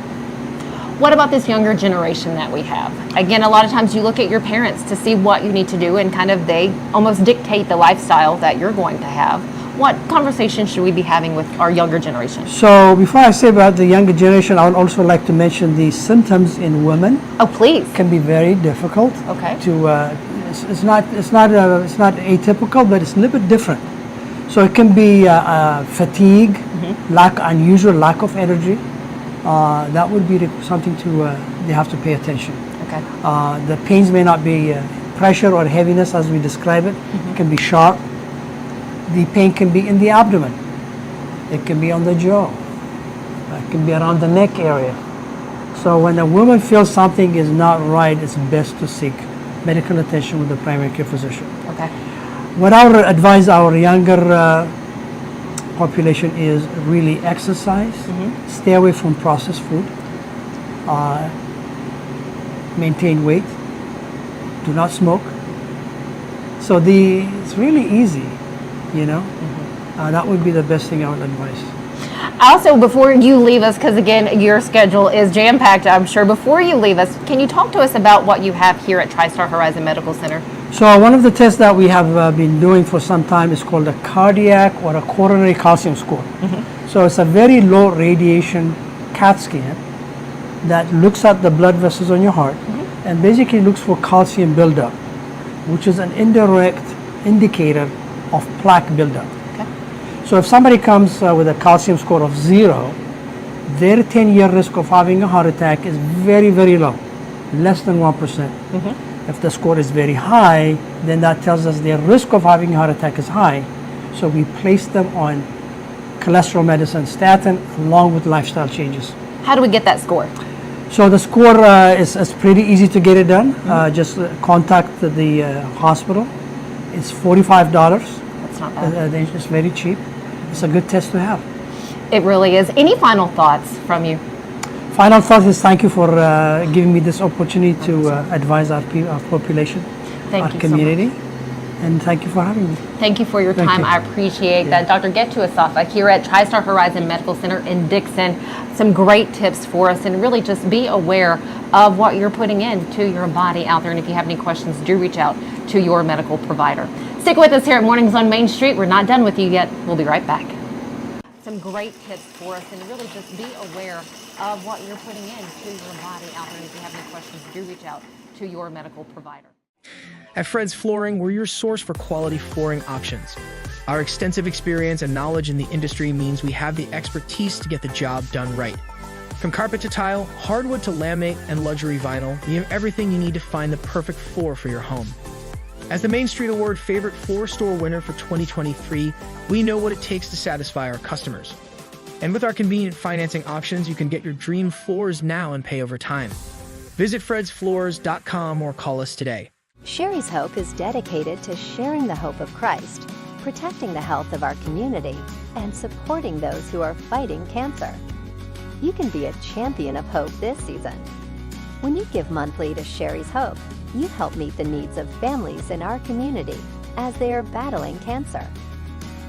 What about this younger generation that we have? Again, a lot of times you look at your parents to see what you need to do, and kind of they almost dictate the lifestyle that you're going to have. What conversation should we be having with our younger generation?
So before I say about the younger generation, I would also like to mention the symptoms in women.
Oh, please.
Can be very difficult.
Okay.
To it's not atypical, but it's a little bit different. So it can be fatigue, unusual lack of energy. That would be something to they have to pay attention.
Okay.
The pains may not be pressure or heaviness as we describe it. It can be sharp. The pain can be in the abdomen. It can be on the jaw. It can be around the neck area. So when a woman feels something is not right, it's best to seek medical attention with the primary care physician.
Okay.
What I would advise our younger population is really exercise, stay away from processed food, maintain weight, do not smoke. So it's really easy, you know. That would be the best thing I would advise.
Also, before you leave us, because again, your schedule is jam-packed, I'm sure, before you leave us, can you talk to us about what you have here at TriStar Horizon Medical Center?
So one of the tests that we have been doing for some time is called a cardiac or a coronary calcium score. So it's a very low radiation CAT scan that looks at the blood vessels on your heart and basically looks for calcium buildup, which is an indirect indicator of plaque buildup. So if somebody comes with a calcium score of 0, their 10-year risk of having a heart attack is very, very low, less than 1%. If the score is very high, then that tells us their risk of having a heart attack is high. So we place them on cholesterol medicine, statin, along with lifestyle changes.
How do we get that score?
So the score is pretty easy to get it done. Just contact the hospital. It's $45.
That's not bad.
It's very cheap. It's a good test to have.
It really is. Any final thoughts from you?
Final thought is thank you for giving me this opportunity to advise our population, our community, and thank you for having me.
Thank you for your time. I appreciate that. Dr. Getu Assefa here at TriStar Horizon Medical Center in Dickson. Some great tips for us, and really just be aware of what you're putting into your body out there. And if you have any questions, do reach out to your medical provider. Stick with us here at Mornings on Main Street. We're not done with you yet. We'll be right back. Some great tips for us, and really just be aware of what you're putting into your body out there. And if you have any questions, do reach out to your medical provider.
At Fred's Flooring, we're your source for quality flooring options. Our extensive experience and knowledge in the industry means we have the expertise to get the job done right. From carpet to tile, hardwood to laminate, and luxury vinyl, we have everything you need to find the perfect floor for your home. As the Main Street Award Favorite Floor Store winner for 2023, we know what it takes to satisfy our customers. And with our convenient financing options, you can get your dream floors now and pay over time. Visit fredsfloors.com or call us today.
Sherry's Hope is dedicated to sharing the hope of Christ, protecting the health of our community, and supporting those who are fighting cancer. You can be a champion of hope this season. When you give monthly to Sherry's Hope, you help meet the needs of families in our community as they are battling cancer.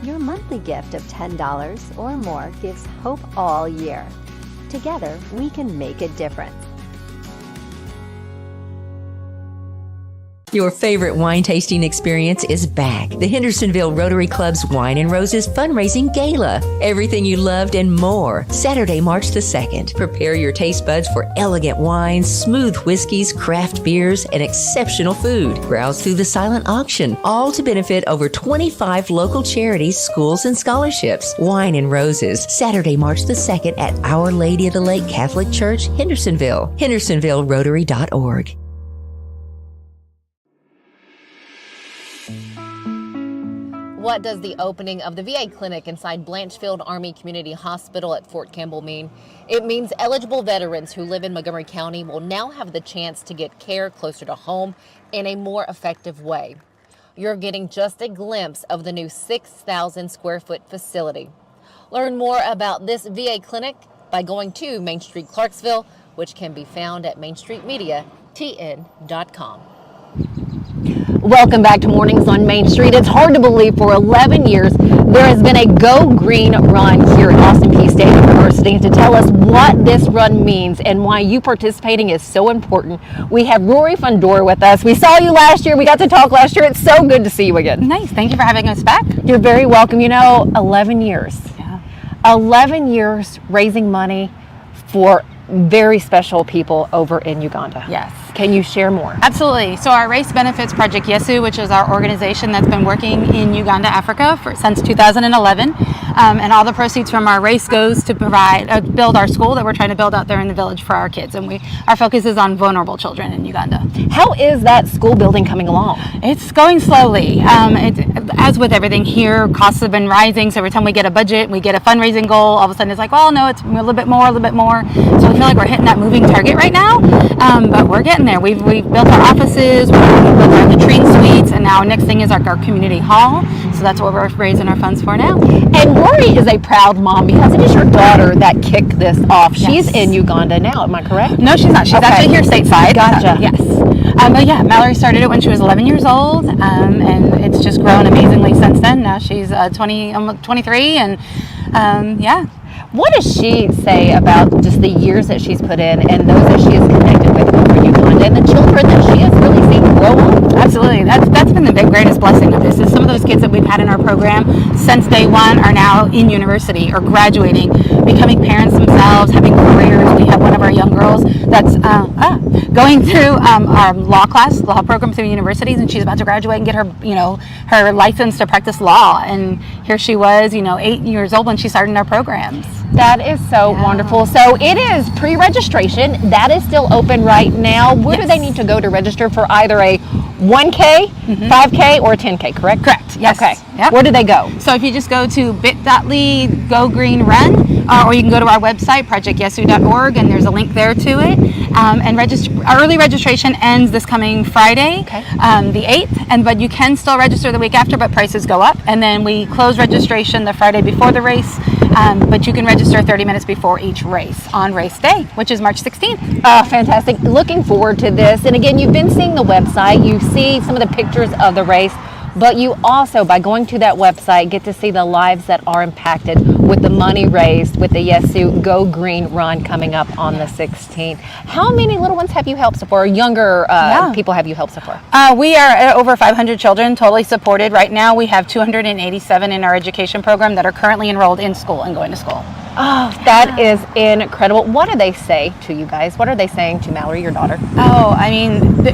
Your monthly gift of $10 or more gives hope all year. Together, we can make a difference.
Your favorite wine tasting experience is back. The Hendersonville Rotary Club's Wine and Roses Fundraising Gala. Everything you loved and more. Saturday, March the 2nd. Prepare your taste buds for elegant wines, smooth whiskeys, craft beers, and exceptional food. Browse through the silent auction, all to benefit over 25 local charities, schools, and scholarships. Wine and Roses, Saturday, March the 2nd at Our Lady of the Lake Catholic Church, Hendersonville. HendersonvilleRotary.org.
What does the opening of the VA clinic inside Blanchfield Army Community Hospital at Fort Campbell mean? It means eligible veterans who live in Montgomery County will now have the chance to get care closer to home in a more effective way. You're getting just a glimpse of the new 6,000 square foot facility. Learn more about this VA clinic by going to Main Street Clarksville, which can be found at mainstreetmediatn.com. Welcome back to Mornings on Main Street. It's hard to believe for 11 years there has been a Go Green run here at Austin Peay State University. And to tell us what this run means and why you participating is so important, we have Rory Fundora with us. We saw you last year. We got to talk last year. It's so good to see you again.
Nice. Thank you for having us back.
You're very welcome. 11 years. Yeah. 11 years raising money for very special people over in Uganda.
Yes.
Can you share more?
Absolutely. So our race benefits Project Getu, which is our organization that's been working in Uganda, Africa since 2011. And all the proceeds from our race goes to build our school that we're trying to build out there in the village for our kids. And our focus is on vulnerable children in Uganda.
How is that school building coming along?
It's going slowly. As with everything here, costs have been rising. So every time we get a budget, we get a fundraising goal, all of a sudden it's like, well, no, it's a little bit more. So we feel like we're hitting that moving target right now. But we're getting there. We've built our offices, we've built our latrine suites, and now next thing is our community hall. So that's what we're raising our funds for now.
And Rory is a proud mom because it is your daughter that kicked this off.
Yes.
She's in Uganda now, am I correct?
No, she's not. She's actually here stateside.
Gotcha.
Yes. But yeah, Mallory started it when she was 11 years old, and it's just grown amazingly since then. Now she's 23, and yeah.
What does she say about just the years that she's put in and those that she has connected with over Uganda and the children that she has really seen grow up?
Absolutely. That's been the greatest blessing of this. Is some of those kids that we've had in our program since day one are now in university or graduating, becoming parents themselves, having careers. We have one of our young girls that's going through our law program through universities, and she's about to graduate and get her, her license to practice law. And here she was, 8 years old when she started in our programs.
That is so wonderful. So it is pre-registration. That is still open right now. Where do they need to go to register for either a 1K, 5K, or a 10K, correct?
Correct, yes.
Okay.
Yep.
Where do they go?
So if you just go to bit.ly Go Green Run, or you can go to our website, projectyesu.org, and there's a link there to it. And early registration ends this coming Friday, the 8th, but you can still register the week after, but prices go up. And then we close registration the Friday before the race, but you can register 30 minutes before each race on race day, which is March 16th.
Fantastic. Looking forward to this. And again, you've been seeing the website. You see some of the pictures of the race, but you also, by going to that website, get to see the lives that are impacted with the money raised with the Yesu Go Green Run coming up on the 16th. How many little ones have you helped support, or younger people have you helped support?
We are at over 500 children totally supported. Right now we have 287 in our education program that are currently enrolled in school and going to school.
Oh, that is incredible. What do they say to you guys? What are they saying to Mallory, your daughter?
Oh, I mean,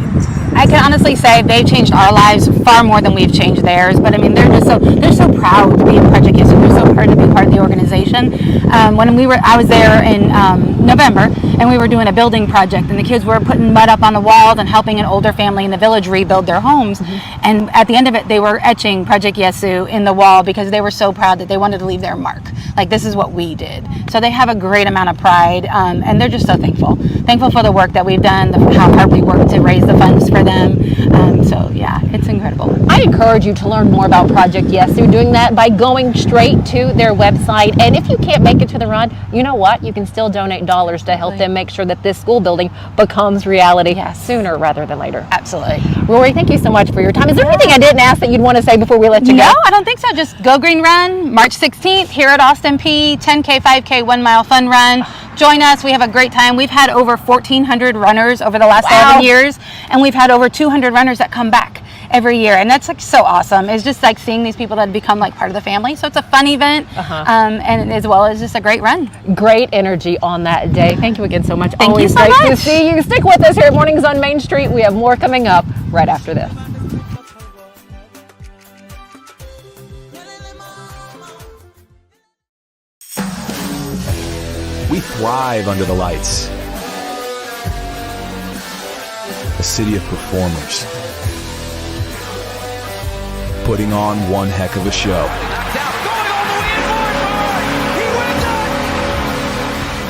I can honestly say they've changed our lives far more than we've changed theirs. But I mean, they're so proud to be in Project Getu. They're so proud to be part of the organization. I was there in November, and we were doing a building project, and the kids were putting mud up on the walls and helping an older family in the village rebuild their homes. And at the end of it, they were etching Project Getu in the wall because they were so proud that they wanted to leave their mark. Like, this is what we did. So they have a great amount of pride, and they're just so thankful for the work that we've done, how hard we worked to raise the funds for them. So yeah, it's incredible.
I encourage you to learn more about Project Yesu, doing that by going straight to their website. And if you can't make it to the run, you know what? You can still donate dollars to help them make sure that this school building becomes reality sooner rather than later.
Absolutely.
Rory, thank you so much for your time. Is there anything I didn't ask that you'd want to say before we let you go?
No, I don't think so. Just Go Green Run, March 16th here at Austin Peay, 10K, 5K, 1 mile fun run. join us. We have a great time. We've had over 1,400 runners over the last 11 years, and we've had over 200 runners that come back every year, and that's like so awesome. It's just like seeing these people that have become like part of the family. So it's a fun event, and as well as just a great run.
Great energy on that day. Thank you again so much.
Thank you so
great
much.
to see you. Stick with us here at Mornings on Main Street. We have more coming up right after this.
We thrive under the lights. A city of performers, putting on one heck of a show.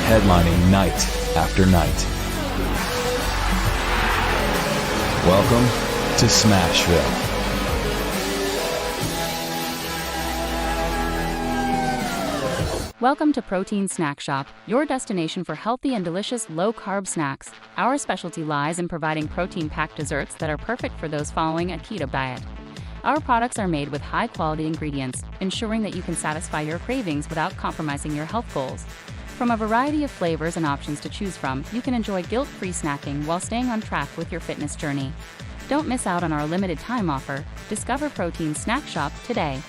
Headlining night after night. Welcome to Smashville.
Welcome to Protein Snack Shop, your destination for healthy and delicious low-carb snacks. Our specialty lies in providing protein-packed desserts that are perfect for those following a keto diet. Our products are made with high-quality ingredients, ensuring that you can satisfy your cravings without compromising your health goals. From a variety of flavors and options to choose from, you can enjoy guilt-free snacking while staying on track with your fitness journey. Don't miss out on our limited time offer. Discover Protein Snack Shop today.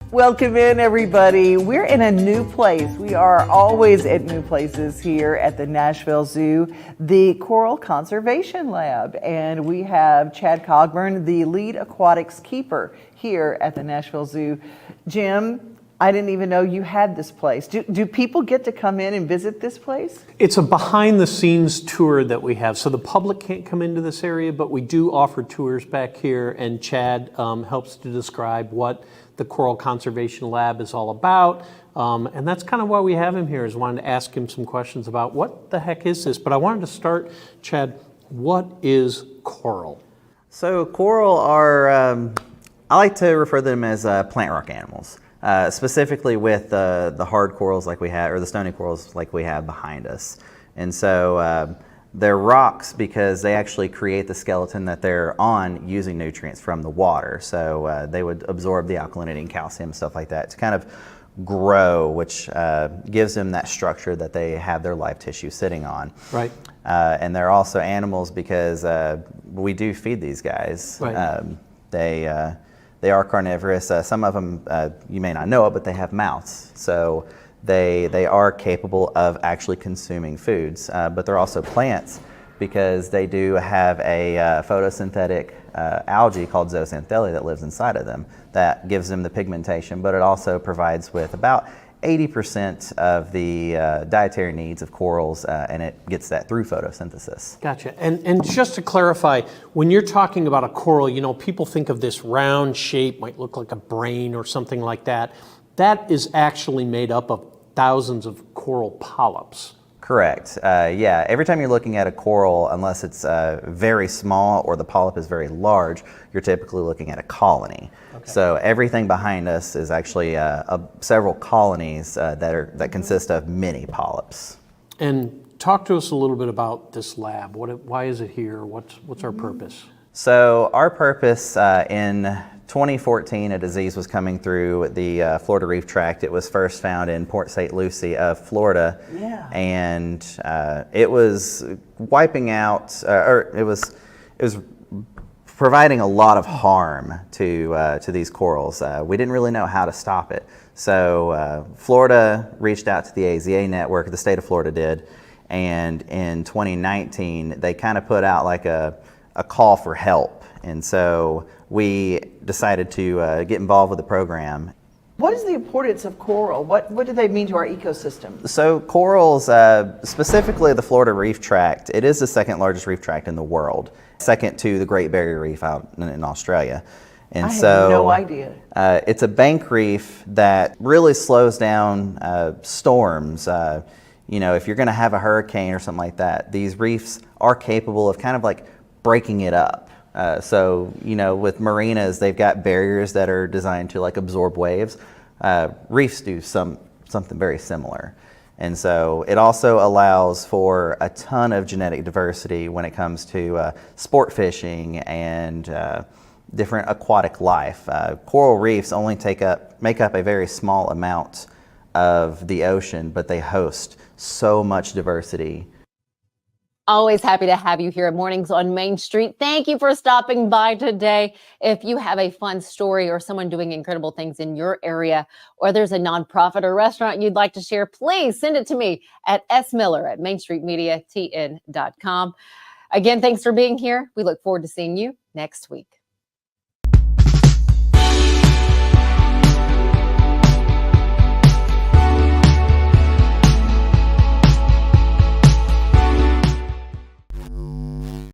Welcome in, everybody. We're in a new place. We are always at new places here at the Nashville Zoo, the Coral Conservation Lab. And we have Chad Cogburn, the lead aquatics keeper here at the Nashville Zoo. Jim, I didn't even know you had this place. Do people get to come in and visit this place?
It's a behind-the-scenes tour that we have. So the public can't come into this area, but we do offer tours back here. And Chad helps to describe what the Coral Conservation Lab is all about. And that's kind of why we have him here, is wanted to ask him some questions about what the heck is this. But I wanted to start, Chad, what is coral?
So coral are, I like to refer to them as plant rock animals, specifically with the hard corals like we have, or the stony corals like we have behind us. And so they're rocks because they actually create the skeleton that they're on using nutrients from the water. So they would absorb the alkalinity and calcium, stuff like that, to kind of grow, which gives them that structure that they have their live tissue sitting on.
Right.
And they're also animals because we do feed these guys.
Right.
They are carnivorous. Some of them, you may not know it, but they have mouths. So they are capable of actually consuming foods, but they're also plants because they do have a photosynthetic algae called zooxanthellae that lives inside of them that gives them the pigmentation, but it also provides with about 80% of the dietary needs of corals, and it gets that through photosynthesis.
Gotcha. And just to clarify, when you're talking about a coral, you know, people think of this round shape, might look like a brain or something like that. That is actually made up of thousands of coral polyps.
Correct. Yeah, every time you're looking at a coral, unless it's very small or the polyp is very large, you're typically looking at a colony. Okay. So everything behind us is actually several colonies that consist of many polyps.
And talk to us a little bit about this lab. Why is it here? What's our purpose?
So our purpose in 2014, a disease was coming through the Florida Reef Tract. It was first found in Port St. Lucie of Florida. Yeah. And it was wiping out, or it was providing a lot of harm to these corals. We didn't really know how to stop it. So Florida reached out to the AZA network, the state of Florida did, and in 2019, they kind of put out like a call for help. And so we decided to get involved with the program.
What is the importance of coral? What do they mean to our ecosystem?
So corals, specifically the Florida Reef Tract, it is the second largest reef tract in the world, second to the Great Barrier Reef out in Australia. And
I had no idea.
It's a bank reef that really slows down storms. You know, if you're going to have a hurricane or something like that, these reefs are capable of kind of like breaking it up. So, you know, with marinas, they've got barriers that are designed to like absorb waves. Reefs do something very similar. And so it also allows for a ton of genetic diversity when it comes to sport fishing and different aquatic life. Coral reefs only make up a very small amount of the ocean, but they host so much diversity.
Always happy to have you here at Mornings on Main Street. Thank you for stopping by today. If you have a fun story or someone doing incredible things in your area, or there's a nonprofit or restaurant you'd like to share, please send it to me at smiller@mainstreetmediatn.com. Again, thanks for being here. We look forward to seeing you next week.